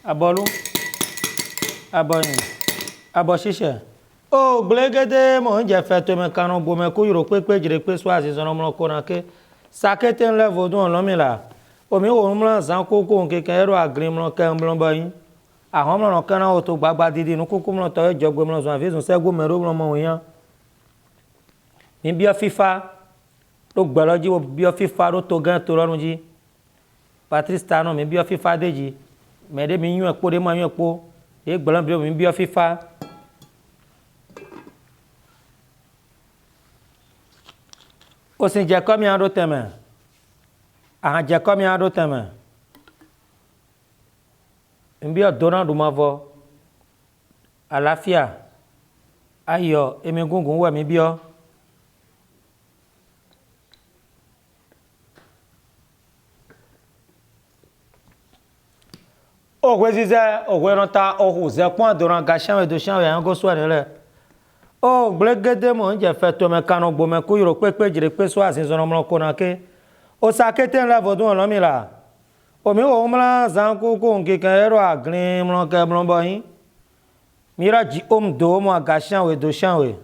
Abolu, aboni, aboshisha. Oh, glegede mo nje feto me kanu bo me ku yiro pepe jire pe so asizono mo ko na ke. Sakete level do lo mi la. Omi wo mo zan koko nke kan ero agrin mo ke mo ba yin. Ahon mo kan na o to gbagba didi nu koko mo to jogbe mo so afizun sego mero mo yan. Ni bi FIFA do gbaloji wo bi FIFA do to gan to rorun ji. Patrice Tano mi bi FIFA deji. Mais des millions de des millions de et blanc bleu bien FIFA aussi j'ai combien d'autres mains j'ai combien d'autres mains bien donnant de ma voix à la fia ayo et mes gongon ouais mes bien o wezize o wenota o huze kwa doran gashan we do shan we an go so le o glegede mo nje feto me kanu gbo me ku yiro pepe jire pe so asin so no mo ko na ke o sakete la vodun lo mi la o mi o mla zan ku ku nki kan ero agrin mo ke mo bo yin mira ji do mo gashan we do shan we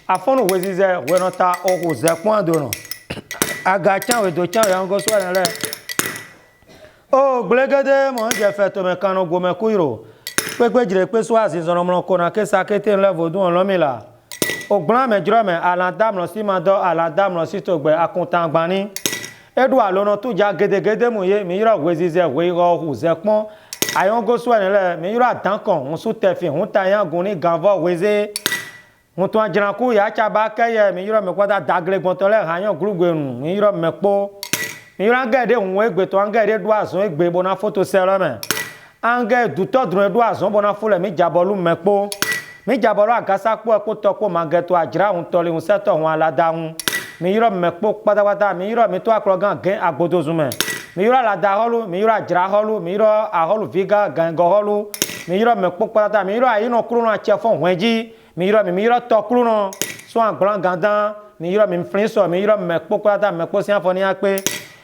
afonu wezize wenota o huze kwa doran agachan we do chan we an go so le oh glegede mo nje feto me kanu gbo me ku yiro pepe jire pe so asizono mo ko na ke sakete level dun lo mi la o gblan me jiro me aladam lo si ma do aladam lo si to gbe akuntan gbani edu alono tu ja gedegede mu ye mi yiro wezize we ro hu ze pon ayon go so le mi yiro adan kan hun su tefi hun ta yan gun ni ganvo weze hun to ajran ku ya cha ba ke ye mi yiro me kwada dagle gbon to le hayan grugbenu mi yiro me po Mira gede unwe gbe to angede do azon egbe bona photo selo me ange duto dun do azon bona fule mi jabolu mepo mi jabolu agasa po epo to ko mangeto ajra un tole un seto hun alada hun mi yiro mepo patapata mi yiro mi to akro gan gen agbodo zume mi yiro alada holu mi yiro ajra holu mi yiro aholu viga gango holu mi yiro mepo patata mi yiro ayino kru na chefon hunji mi yiro to kru no so agbran gandan mi yiro mi flinso mi yiro mepo patata mepo si afoni ape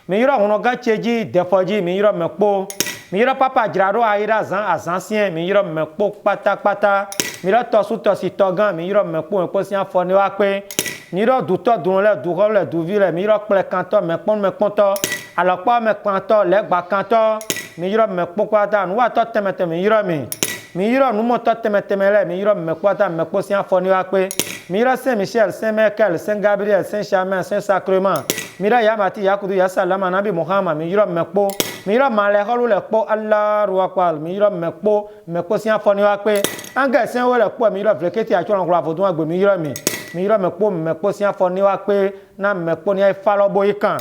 mi yiro hono ga cheji defoji mi yiro mepo mi yiro papa jiraro ayira azansien mi yiro mepo patapata mi yiro to su to si to gan mi yiro mepo si afoni wa pe mi yiro du to dun le du ho le du vi le mi yiro ple kanto mepo to alopo me kanto le gba kanto mi yiro mepo pata nu wa to temete mi yiro nu mo to temete le mi yiro mepo pata mepo si afoni wa pe mi yiro Saint Michel Saint Michael Saint Gabriel Saint Germain Saint Sacrement mira yamati yakudu ya salama nabi Muhammad mi yiro mepo mi yiro male holu le po Allahu akbar mi yiro mepo si afoni wa pe anga sen wo le po mi yiro vleketi a choro ngura fodun agbe mi yiro mepo si afoni wa pe na mepo ni fa lobo ikan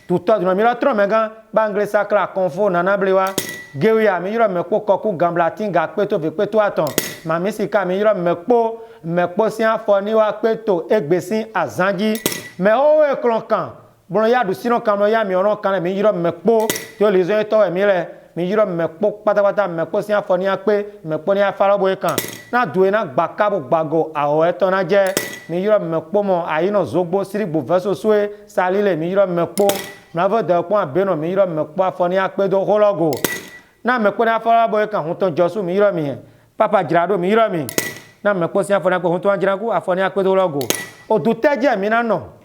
tuto dun mi yiro tro megan bangle sakra konfo nana blewa gewia mi yiro mepo koku gambla tinga pe to ve pe to aton mami sika mi yiro mepo si afoni wa pe to egbesin azanji me o e klonkan bon ya du sino kan ya mi ono kan mi yiro mepo ti o le zo to e mi le mi yiro mepo patapata mepo si afoni ape mepo ni afalobo kan na duwe na gbakabo gbago aho eto na je mi yiro mepo mo ayino zogbo sirigbo veso sue salile mi yiro mepo na vo de pon abeno mi yiro mepo afoni ape do hologo na mepo ni afalobo kan hun ton josu mi yiro mi papa jirado mi yiro mi na mepo si afoni ape hun ton jiraku afoni ape do hologo o du teje mi na no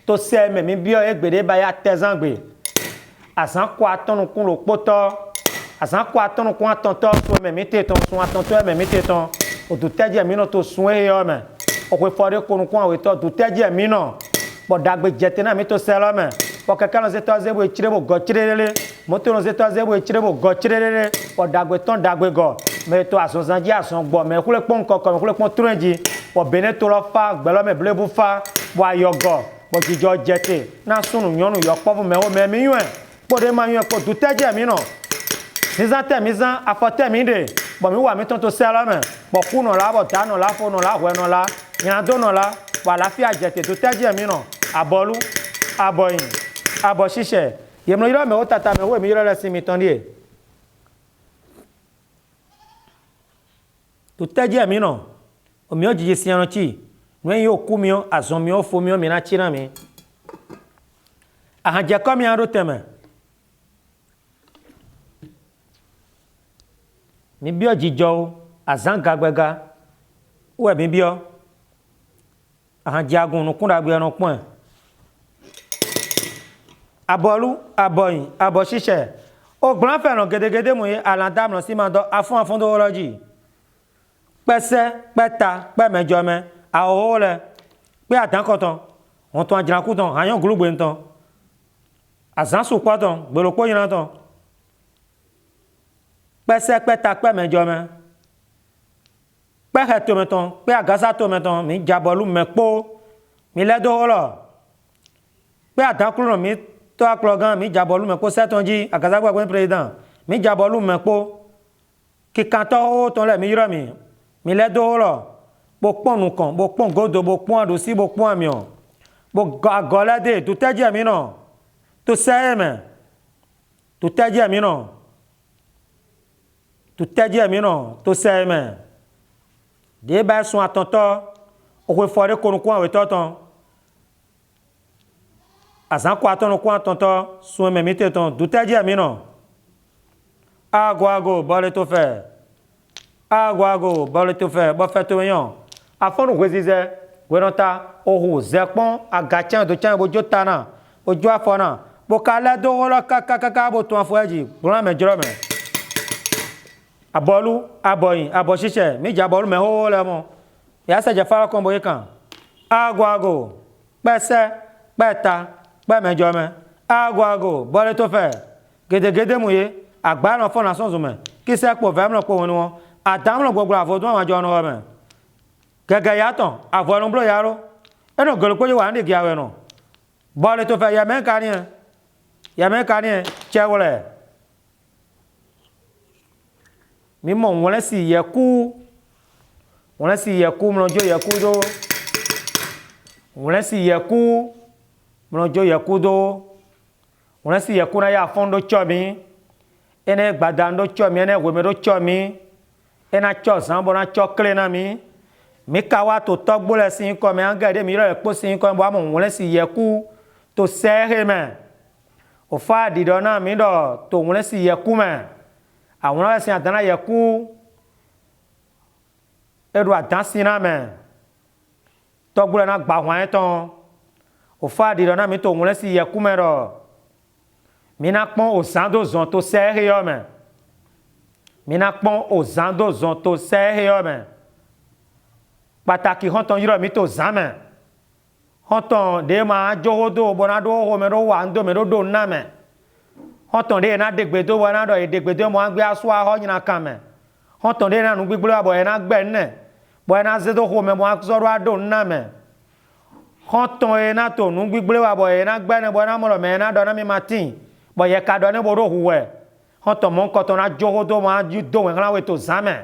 to se me mi bio egbede ba ya tezangbe asan ko atonu kun lo poto asan ko atonu kun atonto so me mi teton sun atonto me mi teton o du teje mi no to sun e yo me o pe fore kun kun awe to du teje mi no bo dagbe jete na mi to se lo me o keke no se to zebo echirebo go chirele moto no se to zebo echirebo go chirele o dagbe ton dagbe go me to ason zanji ason gbo me kule pon kokko me kule pon trunji o bene to lo fa gbelo me blebu fa bo ayogo bojijo jete na sunu nyonu yo povu me o me mi yun pode ma yun ko du teje mi no mizan mizan afɔte mi de bɔn mi wa mi tɔn to sɛlɛ mɛ bɔn ku nɔ la bɔn ta nɔ la fo nɔ la hɔɛ nɔ la nyado nɔ la bɔn alafi adzɛte to tɛdzi mi nɔ abɔlu abɔyin abɔ sisɛ yemlɔ yɔrɔ mɛ o tata mɛ o mi yɔrɔ lɛ si mi tɔn di ye to tɛdzi mi nɔ o mi yɔ dzidzi siɛnɔ tsi nu yi o ku mi yɔ azɔn mi yɔ fo mi yɔ mi na tsi na mi ahadze kɔ mi aɖo tɛmɛ. Mi biɔ dzidzɔwo azã gagbɛga wɔ mi biɔ ahadzeagun nukunɖagbe nɔ kpɔe abɔlu abɔyin abɔ sisɛ o gblɔ fɛ nɔ gedegede mu ye alãda nɔ si ma dɔ afɔn do wɔlɔ dzi kpɛsɛ kpɛta kpɛmɛdzɔmɛ awɔwo lɛ kpɛ adãkɔtɔ hɔntɔn adzrakutɔ hanyɔ glugbe ŋutɔ azã sukpɔtɔ gbelokpo yinatɔ. Kpɛsɛ kpɛta kpɛmɛdzɔmɛ kpɛhɛ tometɔ kpɛ agasa tometɔ mi dzabɔlu mɛ kpo mi lɛ do wɔlɔ kpɛ adakulu nɔ mi tɔ akplɔ gã mi dzabɔlu mɛ kpo sɛtɔn dzi agasa gbɛgbɛ président mi dzabɔlu mɛ kpo kikatɔwo tɔ lɛ mi yɔrɔ mi lɛ do wɔlɔ bo kpɔn nukɔn bo kpɔn godo bo kpɔn aɖusi bo kpɔn amiɔ bo agɔ lɛ de to tɛdzi mi nɔ to sɛyɛ mɛ to tɛdzi mi nɔ. Tu tɛdzi mi nɔ to sɛ mɛ de ba sɔn atɔntɔ o ko fɔ de ko nukun awɛ tɔtɔn azã ko atɔ nukun atɔntɔ sɔn mɛ mi te tɔn tu tɛdzi mi nɔ ago bɔle to fɛ ago bɔle to fɛ bɔfɛ to yɔn afɔnu wezizɛ wɛrɛta ohu zɛkpɔn agatsɛ do tsɛ bo dzo ta na bo dzo afɔ na bo kalɛ do wɔlɔ kakaka bo tɔn afɔ dzi gblɔ mɛ dzrɔ mɛ. Abɔlu abɔyin abɔ sisɛ mi dza abɔlu mɛ xoxo le mɔ yasɛ dze fa kɔn bo yi kan ago kpɛsɛ kpɛta kpɛmɛdzɔmɛ ago bɔle to fɛ gedegede mu ye agba nɔ fɔ na sɔn zumɛ kisɛ kpo vɛ mlɔ kpo wɔni wɔ adam mlɔ gbɔgblɔ avɔ do ama dzɔ nɔ mɛ gɛgɛ yatɔ avɔ nu blo yaro enɔ golokpo yi wa ne gi awɛ nɔ bɔle to fɛ yamɛ kaniɛ tsɛwlɛ. Mi mɔ ŋlɛ si yɛku mlɔdzo yɛku do ŋlɛ si yɛku mlɔdzo yɛku do ŋlɛ si yɛku na ya afɔn do tsɔ mi ene gbada do tsɔ mi ene weme do tsɔ mi ena tsɔ zã bɔ na tsɔ kle na mi ka wa to tɔgbo le si kɔ mɛ angɛ de mi yɔrɔ le kpo si kɔ bɔ amɔ ŋlɛ si yɛku to sɛhe mɛ o fa ɖiɖɔ na mi ɖɔ to ŋlɛ si yɛku mɛ. Àwọn ọ̀rẹ́ sin àdáná yẹ kú ẹrù àdánsìn náà mẹ́ tọ́gbúrẹ́ náà gbà wọ́n ẹ̀ tán òfò àdìrọ̀ náà mi tó òun lẹ́sìn yẹ kú mẹ́ rọ̀ mi náà pọ́n òzàndó zọ̀n tó sẹ́ẹ̀hẹ́ yọ mẹ́ mi náà pọ́n òzàndó zọ̀n tó sẹ́ẹ̀hẹ́ yọ mẹ́ pàtàkì họ́ntàn yìí rọ̀ mi tó zàn mẹ́ họ́ntàn dé máa jókòó bọ́nà dó hó mẹ́ dó wà ń dó mẹ́ dó dó ná mẹ́. Hɔntɔn de na degbedo wɔ na dɔ ye degbedo mɔ agbe aso ahɔ nyina kan mɛ hɔntɔn de na nugbigble bɔ ye na gbɛ nɛ bɔ ye na zedo xɔ mɛ mɔ azɔ do aɖo nna mɛ hɔntɔn ye na to nugbigble wa bɔ ye na gbɛ nɛ bɔ ye na mɔlɔ mɛ ye na dɔ na mi ma ti bɔ ye ka dɔ ne bɔ do huwɛ hɔntɔn mɔ nkɔtɔn na dzo do mɔ adi do wɛ hã wɛ to zã mɛ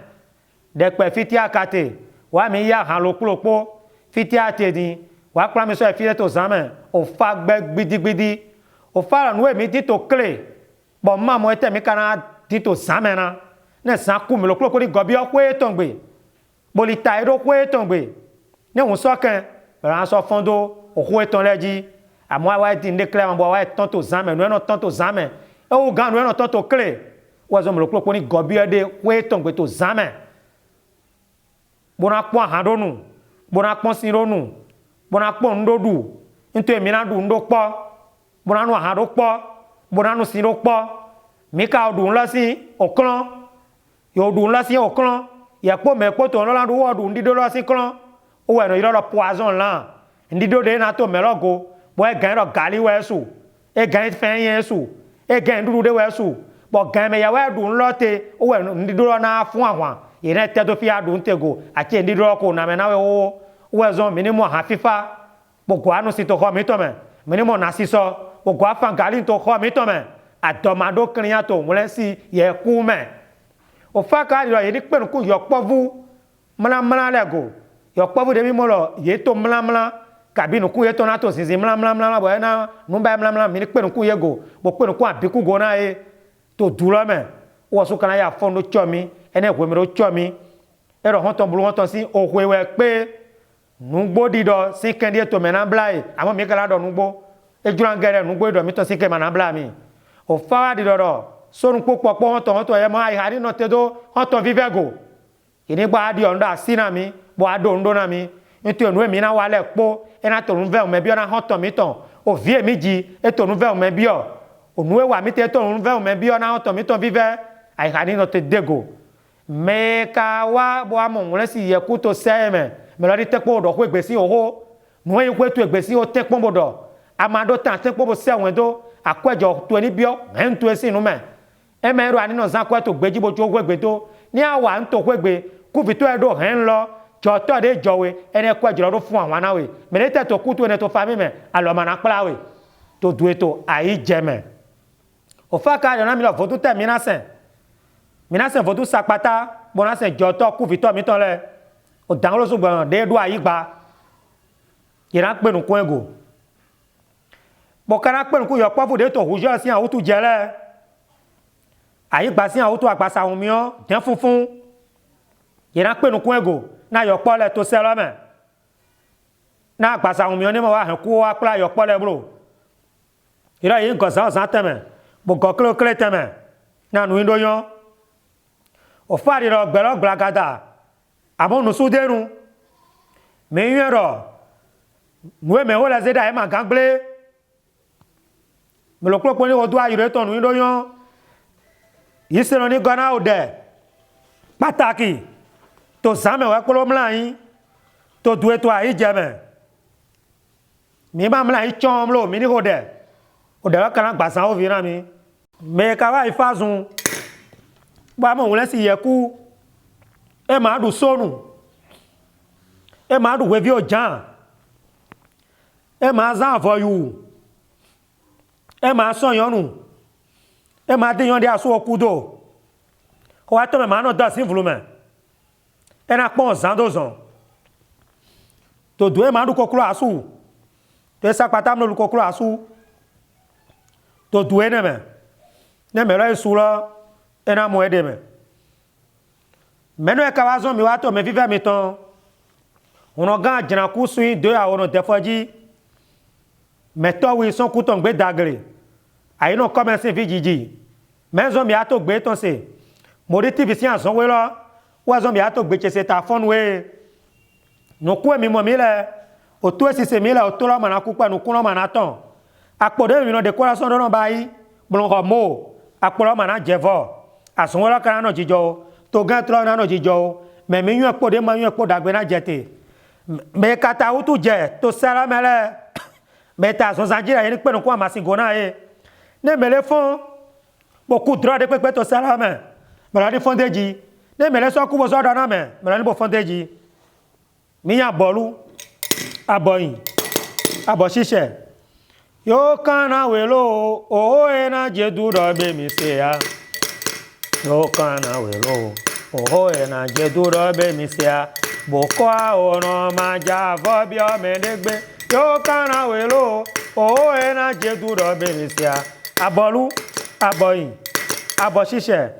ɖekpɛ fiti akate wa mi ya hã lo kplokpo fiti ate di wa kpla mi sɔ efi to zã mɛ o fa gbɛ gbidigbidi o fa la nu mi di to kle. Bɔn mma mɔ ete mi kana di to zã mɛ na ne zã ku mi lo kploko di gɔbiɔ koe tɔngbe bolita yi do koe tɔngbe ne ŋun sɔ kɛ bɛrɛ sɔ fɔn do o koe tɔn lɛ dzi amewo wa di ne kle ma bɔ wa tɔn to zã mɛ nu yɛ tɔn to zã mɛ ewu gã nu yɛ tɔn to kle wa zɔ mi lo kploko di gɔbiɔ de koe tɔngbe to zã mɛ bona kpɔn ahã do nu bona kpɔn si do nu bona kpɔn nu do ɖu ŋutɔ mi na ɖu nu do kpɔ bona nu ahã do kpɔ. Bona nu si do kpɔ mi ka ɖu ŋlɔ si o klɔ yɔ ɖu ŋlɔ si o klɔ yɛkpɔ mɛ kpɔtɔ ŋlɔ la ɖu wɔ ɖu ŋdido lɔ si klɔ o wɛ no yɔrɔ lɔ poison la ŋdido de na to mɛ lɔ go bɔn e gã lɔ gali wɛ su e gã fɛn yɛ su e gã ɖuɖu de wɛ su bɔn gã mɛ ya wɛ ɖu ŋlɔ te o wɛ ŋdido lɔ na fún ahwan yɛ ne tɛ do fi ya ɖu ŋte go ati ŋdido lɔ ko na mɛ na wɛ wo o wɛ zɔn mi ni mɔ hã fifa bɔn go anu si to xɔ mi tɔ mɛ mi ni mɔ na si sɔ. O gua fan gali to xɔ mi tɔ mɛ adomado kliya to wole si ye ku me o fa ka ri ye ni pe ku yo povu mla le go yo povu de mi mo lo ye to mla kabi nu ku ye to na to sinsin mla bo na nu ba mla mi ni pe ku ye go bo pe ku abiku go na e to duro me wo so kana ya fo no chomi ene hwe me ro chomi e ro hon to bulu hon to si o hwe we pe nugbo dido si kendi to mena blai amo mi kala do nugbo e jurangere nugbo do mi to si ke mana bla mi o fa dido do so nu popo hon to ye mo ai hari no te do hon to vivego ini gba di onda sina mi bo ado ndo na mi nti onu emi na wale po e na to nu ve o me bi na hon to mi ton o vie mi ji e to nu ve o me bi o onu e wa mi te to nu ve o me bi na hon to mi ton vive ai hari no te dego me ka wa bo amo wole si ye ku to se me melodi tekpo do ko egbesi oho nu yin kwetu egbesi o tekpo bodo amado tan tekpo bo se won do akwejo to ni bio entu esi nu me e me ro ani no zan kwetu gbeji bo jo ko egbeto ni awa nto ko egbe ku bi to edo hen lo jo to de jowe ene kwejo do fun awon na we me te to ku to ene to fa mi me alo ma na pla we to du eto ayi jeme o fa ka na mi lo fotu te mi na sen fotu sapata bona sen jo to ku bi to mi ton le o danglo so gba de do ayigba ira pe nu kun ego bo kana pe nu ku yo pofu de to hujo si awutu jele ayigba si awutu agbasa hun mi o den funfun ira pe nu kun ego na yo pole to se lo me na agbasa hun mi o ni mo wa han ku wa pla yo pole bro ira yin ko sa teme bo go klo kle teme na nu ndo yo o fari ro gbero glagada amo no so derun me yero nwe me wala zeda e ma gangle me lo klopo ni odu ayire to nu ndo yan yisero ni gana ode pataki to zame wa kolo mlan to duwe to ayi jeme mi ma mlan chom lo mi ni ode wa kana gbasan o vi na mi me ka wa ifazun ba mo wole si yeku e ma du sonu e ma du we vi ojan e ma zan for you e ma so yonu e ma de yon de aso okudo ko wa to me ma no da sin volume e na pon zan do zon to do e ma du kokuro asu to sa pata mo lu kokuro asu to do e ne me ra isu lo e na mo e de me meno e kawazo mi wato me vive mi ton ono gan jina ku suin de a ono defoji meto wi son ku ton gbe dagre ayi no commerce vijiji mezo mi ato gbe ton se mo ri tv si anson we lo wa zo mi ato gbe chese ta phone we no ku emi mo mi le o to esi se mi le o to lo mana ku pa no ku lo mana ton apode mi no decoration do no bayi blon ho mo apolo mana jevo asun wo lo kan no jijo to gan tro na no jijo me mi yun epo de ma yun epo dagbe na jete me kata utu je to sara mele me ta so sanjira yin pe no ko amasin go na e ne mele fon bo ku dro de pepe to sara me me la di fondeji ne mele so ku bo so do na me la ni bo fondeji mi yan bolu aboyin abo sise yo kana welo o e na je duro be mi se ya yo kana welo o e na je duro be mi se ya boko a ono ma ja vo bi o me degbe yo kana welo o e na je duro be mi se ya abolu aboyin abo sise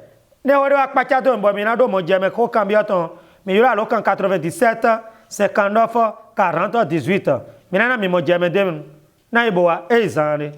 ne ori wa pacha do mbo mi na do mo je me ko kan bi oton mi yura lo kan 97 59 40 18 mi na mi mo je me dem na ibo wa e izan re